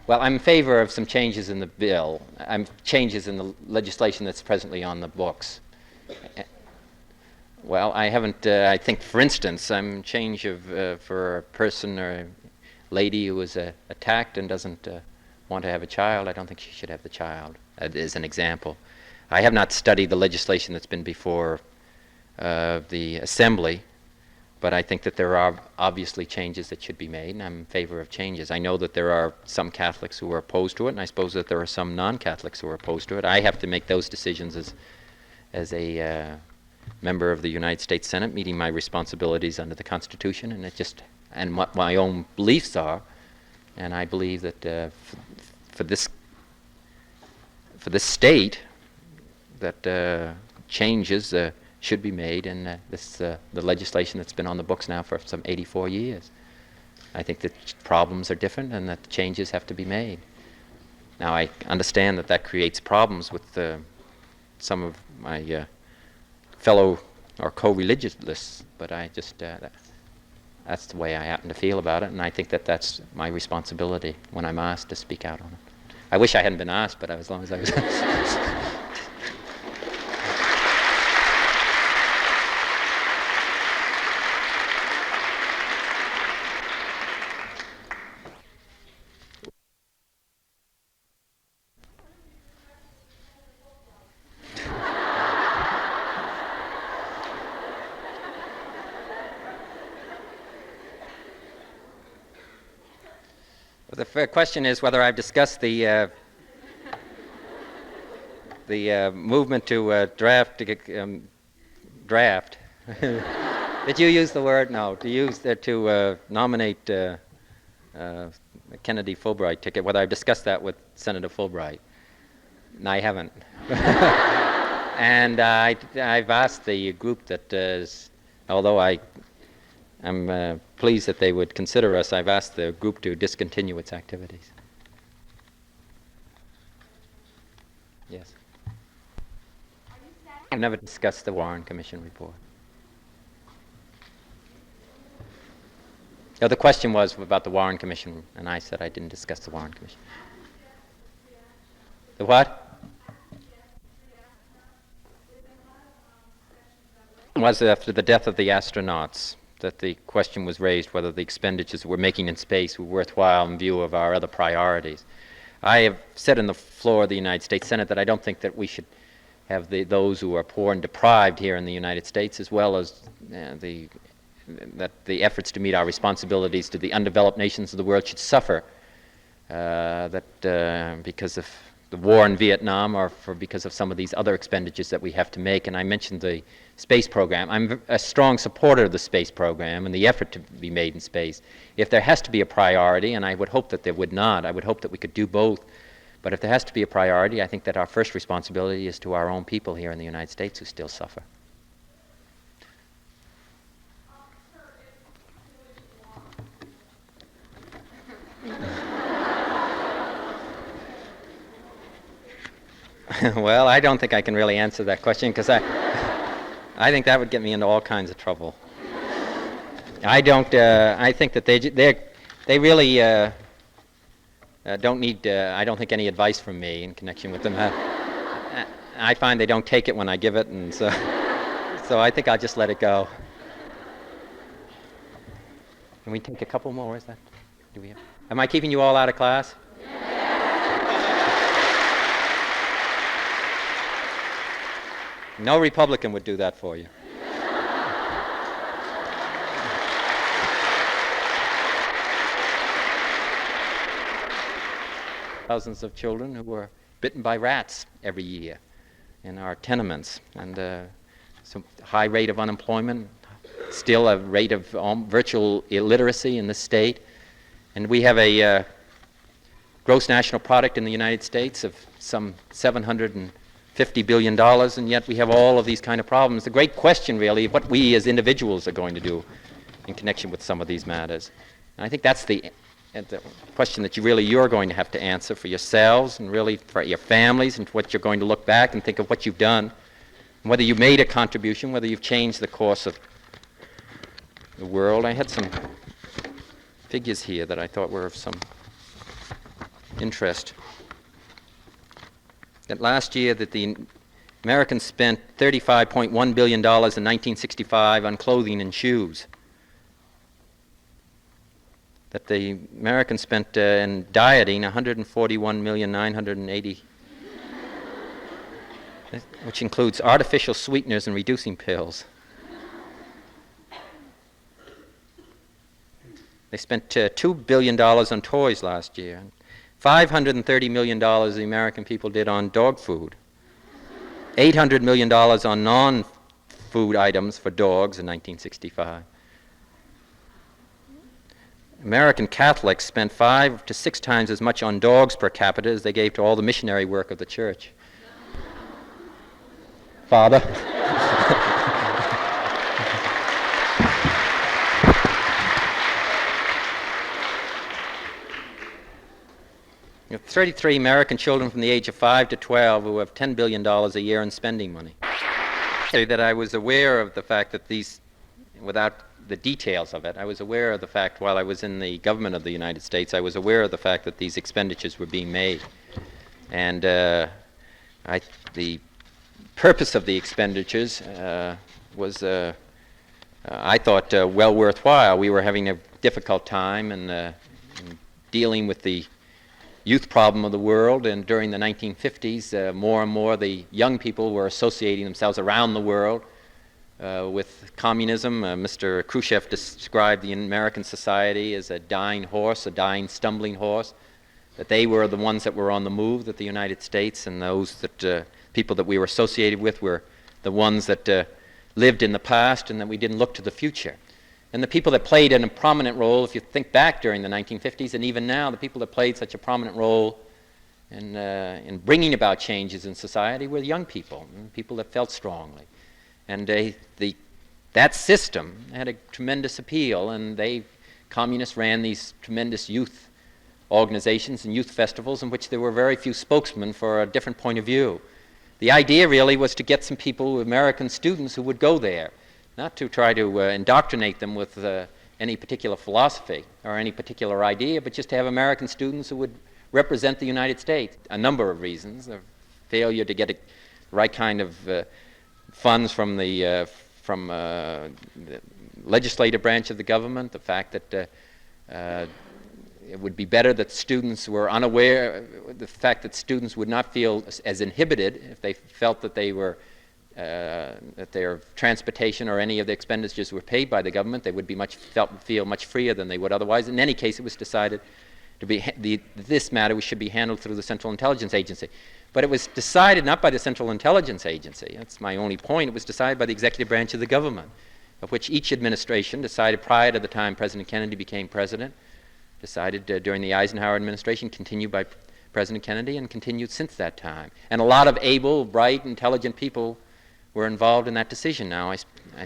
Well, I'm in favor of some changes in the bill. Changes in the legislation that's presently on the books. Well, I haven't. I think, for instance, I'm change of for a person or a lady who was attacked and doesn't want to have a child. I don't think she should have the child. As an example, I have not studied the legislation that's been before the Assembly, but I think that there are obviously changes that should be made, and I'm in favor of changes. I know that there are some Catholics who are opposed to it, and I suppose that there are some non-Catholics who are opposed to it. I have to make those decisions as a member of the United States Senate, meeting my responsibilities under the Constitution, and what my own beliefs are. And I believe that for this state, that changes should be made in the legislation that's been on the books now for some 84 years. I think that problems are different and that changes have to be made. Now, I understand that creates problems with some of my fellow or co-religionists, but I just that's the way I happen to feel about it, and I think that that's my responsibility when I'm asked to speak out on it. I wish I hadn't been asked, but as long as I was The question is whether I've discussed the movement to draft. Did you use the word? No. To nominate Kennedy Fulbright ticket. Whether I've discussed that with Senator Fulbright? No, I haven't. And I've asked the group that, although I'm pleased that they would consider us, I've asked the group to discontinue its activities. Yes. I've never discussed the Warren Commission report. The question was about the Warren Commission, and I said I didn't discuss the Warren Commission. The what? It was after the death of the astronauts that the question was raised whether the expenditures we're making in space were worthwhile in view of our other priorities. I have said on the floor of the United States Senate that I don't think that we should have those who are poor and deprived here in the United States, as well as that the efforts to meet our responsibilities to the undeveloped nations of the world should suffer because of the war in Vietnam or because of some of these other expenditures that we have to make. And I mentioned the space program. I'm a strong supporter of the space program and the effort to be made in space. If there has to be a priority, and I would hope that there would not, I would hope that we could do both, but if there has to be a priority, I think that our first responsibility is to our own people here in the United States who still suffer. Well, I don't think I can really answer that question because I think that would get me into all kinds of trouble. I don't. I think that they really don't need. I don't think any advice from me in connection with them. I find they don't take it when I give it, and so I think I'll just let it go. Can we take a couple more? Is that? Do we have? Am I keeping you all out of class? No Republican would do that for you. Thousands of children who were bitten by rats every year in our tenements, and some high rate of unemployment, still a rate of virtual illiteracy in the state. And we have a gross national product in the United States of some $750 billion, and yet we have all of these kind of problems. The great question, really, of what we as individuals are going to do in connection with some of these matters. And I think that's the question that you're going to have to answer for yourselves and really for your families, and what you're going to look back and think of what you've done, and whether you've made a contribution, whether you've changed the course of the world. I had some figures here that I thought were of some interest that last year that the Americans spent $35.1 billion in 1965 on clothing and shoes. That the Americans spent in dieting $141,980,000, which includes artificial sweeteners and reducing pills. They spent $2 billion on toys last year. $530 million the American people did on dog food. $800 million on non-food items for dogs in 1965. American Catholics spent 5 to 6 times as much on dogs per capita as they gave to all the missionary work of the church. Father. 33 American children from the age of 5 to 12 who have $10 billion a year in spending money. Say that I was aware of the fact that these, without the details of it, I was aware of the fact while I was in the government of the United States, I was aware of the fact that these expenditures were being made. And the purpose of the expenditures was, I thought, well worthwhile. We were having a difficult time in dealing with the youth problem of the world, and during the 1950s, more and more the young people were associating themselves around the world with communism. Mr. Khrushchev described the American society as a dying horse, a dying, stumbling horse, that they were the ones that were on the move, that the United States and those that people that we were associated with were the ones that lived in the past and that we didn't look to the future. And the people that played a prominent role, if you think back during the 1950s and even now, the people that played such a prominent role in bringing about changes in society were young people, people that felt strongly. And that system had a tremendous appeal, and communists ran these tremendous youth organizations and youth festivals in which there were very few spokesmen for a different point of view. The idea really was to get some people, American students, who would go there, not to try to indoctrinate them with any particular philosophy or any particular idea, but just to have American students who would represent the United States. A number of reasons: the failure to get the right kind of funds from the legislative branch of the government, the fact that it would be better that students were unaware, the fact that students would not feel as inhibited if they felt that they were that their transportation or any of the expenditures were paid by the government. They would be feel much freer than they would otherwise. In any case, it was decided to be this matter should be handled through the Central Intelligence Agency. But it was decided not by the Central Intelligence Agency. That's my only point. It was decided by the executive branch of the government, of which each administration decided prior to the time President Kennedy became president, decided during the Eisenhower administration, continued by President Kennedy, and continued since that time. And a lot of able, bright, intelligent people were involved in that decision. Now, I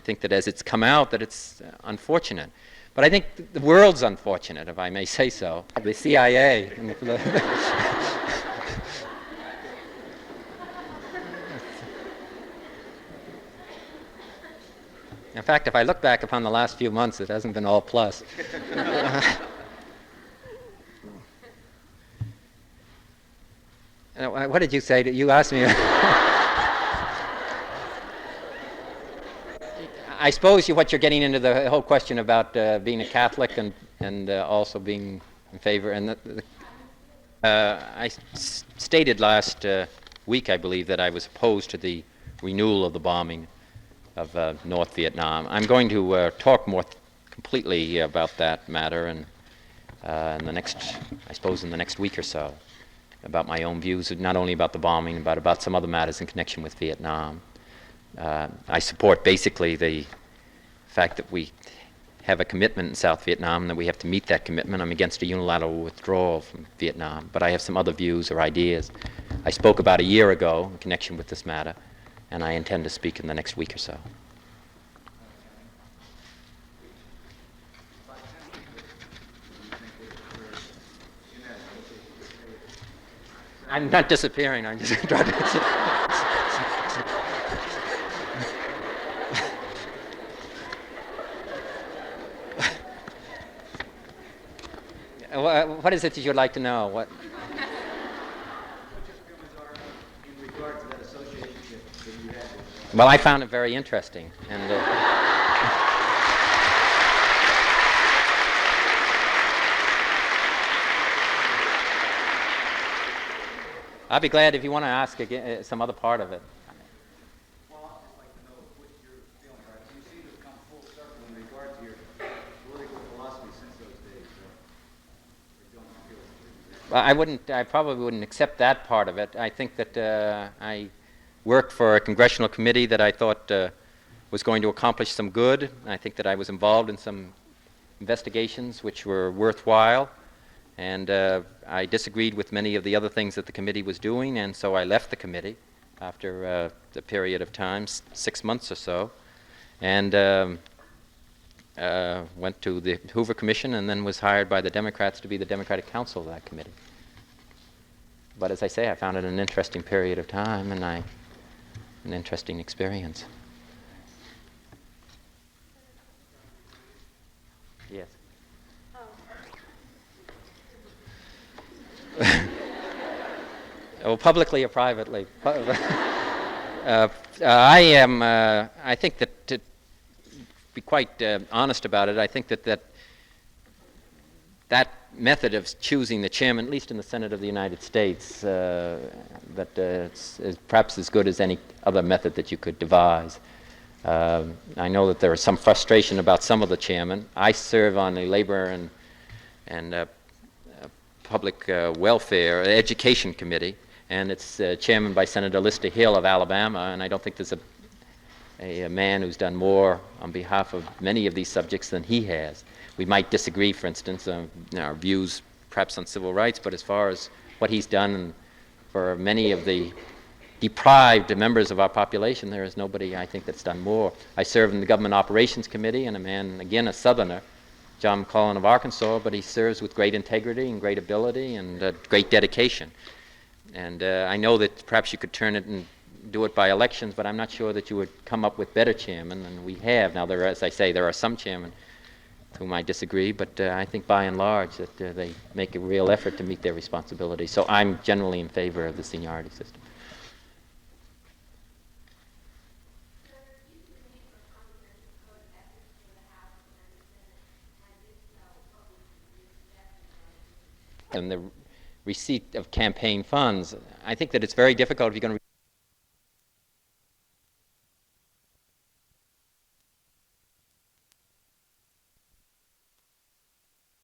think that as it's come out, that it's unfortunate. But I think the world's unfortunate, if I may say so. The CIA. In fact, if I look back upon the last few months, it hasn't been all plus. What did you say? You asked me. I suppose what you're getting into the whole question about being a Catholic and also being in favor. And I stated last week, I believe, that I was opposed to the renewal of the bombing of North Vietnam. I'm going to talk more completely about that matter in the next week or so, about my own views, not only about the bombing, but about some other matters in connection with Vietnam. I support basically the fact that we have a commitment in South Vietnam and that we have to meet that commitment. I'm against a unilateral withdrawal from Vietnam, but I have some other views or ideas I spoke about a year ago in connection with this matter, and I intend to speak in the next week or so. I'm not disappearing, I'm just trying to... What is it that you'd like to know? What? Well, I found it very interesting, and I'll be glad if you want to ask again some other part of it. Well, I'd just like to know what your feeling are. You seem to have come full circle in regard to your political philosophy since those days. Or don't you feel Well, I probably wouldn't accept that part of it. I think that I worked for a congressional committee that I thought was going to accomplish some good. I think that I was involved in some investigations which were worthwhile, and I disagreed with many of the other things that the committee was doing, and so I left the committee after a period of time, 6 months or so, and went to the Hoover Commission and then was hired by the Democrats to be the Democratic counsel of that committee. But as I say, I found it an interesting period of time and an interesting experience. Yes. Well, publicly or privately. I think that, to be quite honest about it, I think that method of choosing the chairman, at least in the Senate of the United States, is perhaps as good as any other method that you could devise. I know that there is some frustration about some of the chairmen. I serve on the Labor and Public Welfare Education Committee, and it's chairman by Senator Lister Hill of Alabama, and I don't think there's a man who's done more on behalf of many of these subjects than he has. We might disagree, for instance, on our views perhaps on civil rights, but as far as what he's done for many of the deprived members of our population, there is nobody, I think, that's done more. I serve in the Government Operations Committee, and a man, again, a Southerner, John McClellan of Arkansas, but he serves with great integrity and great ability and great dedication. And I know that perhaps you could turn it and do it by elections, but I'm not sure that you would come up with better chairmen than we have. Now, as I say, there are some chairmen with whom I disagree, but I think by and large that they make a real effort to meet their responsibilities. So I'm generally in favor of the seniority system. And the receipt of campaign funds, I think that it's very difficult if you're going to